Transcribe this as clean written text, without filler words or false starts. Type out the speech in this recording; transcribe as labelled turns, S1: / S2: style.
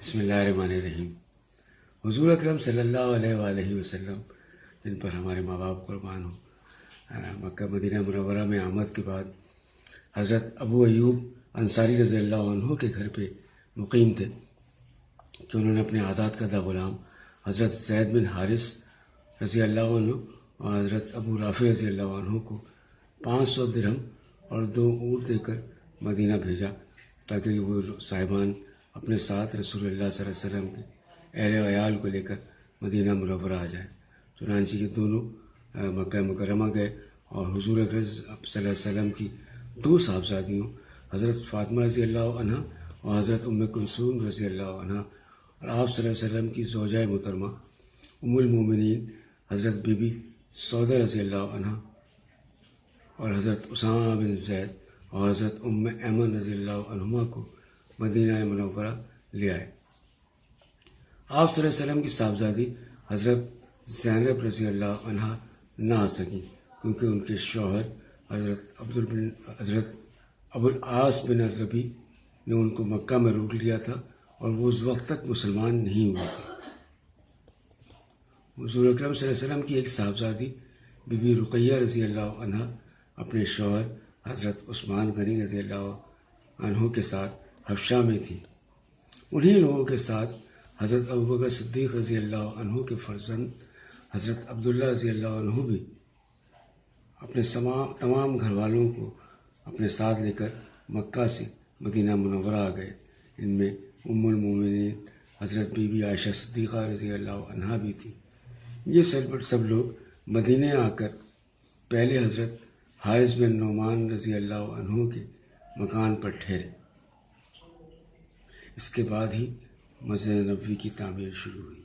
S1: بسم اللہ الرحمن الرحیم۔ حضور اکرم صلی اللہ علیہ وآلہ وسلم جن پر ہمارے ماں باپ قربان ہوں، مکہ مدینہ منورہ میں آمد کے بعد حضرت ابو ایوب انصاری رضی اللہ عنہ کے گھر پہ مقیم تھے کہ انہوں نے اپنے آزاد کردہ غلام حضرت زید بن حارث رضی اللہ عنہ اور حضرت ابو رافع رضی اللہ عنہ کو 500 درہم اور 2 اونٹ دے کر مدینہ بھیجا تاکہ وہ صاحبان اپنے ساتھ رسول اللہ صلی اللہ علیہ وسلم کے اہل و عیال کو لے کر مدینہ منورہ آ جائیں۔ چنانچہ یہ دونوں مکہ مکرمہ گئے اور حضور اکرم صلی اللہ علیہ وسلم کی 2 صاحبزادیوں حضرت فاطمہ رضی اللہ عنہ اور حضرت ام کلثوم رضی اللہ عنہ اور آپ صلی اللہ علیہ وسلم کی زوجہ محترمہ ام المومنین حضرت بی بی سودہ رضی اللہ عنہ اور حضرت اسامہ بن زید اور حضرت ام ایمن رضی اللہ عنہما کو مدینہ منورہ لے آئے۔ آپ صلی اللہ علیہ وسلم کی صاحبزادی حضرت زینب رضی اللہ عنہ نہ آ سکیں کیونکہ ان کے شوہر حضرت ابو العاص بن ربیع نے ان کو مکہ میں روک لیا تھا اور وہ اس وقت تک مسلمان نہیں ہوئے تھے۔ حضور اکرم صلی اللہ علیہ وسلم کی ایک صاحبزادی بی بی رقیہ رضی اللہ عنہ اپنے شوہر حضرت عثمان غنی رضی اللہ عنہ کے ساتھ حبشہ میں تھی۔ انہی لوگوں کے ساتھ حضرت ابوبکر صدیق رضی اللہ عنہ کے فرزند حضرت عبداللہ رضی اللہ عنہ بھی اپنے تمام گھر والوں کو اپنے ساتھ لے کر مکہ سے مدینہ منورہ آ گئے۔ ان میں ام المومنین حضرت بی بی عائشہ صدیقہ رضی اللہ عنہ بھی تھی۔ یہ سب لوگ مدینہ آ کر پہلے حضرت حارث بن نعمان رضی اللہ عنہ کے مکان پر ٹھہرے۔ اس کے بعد ہی مسجد نبوی کی تعمیر شروع ہوئی۔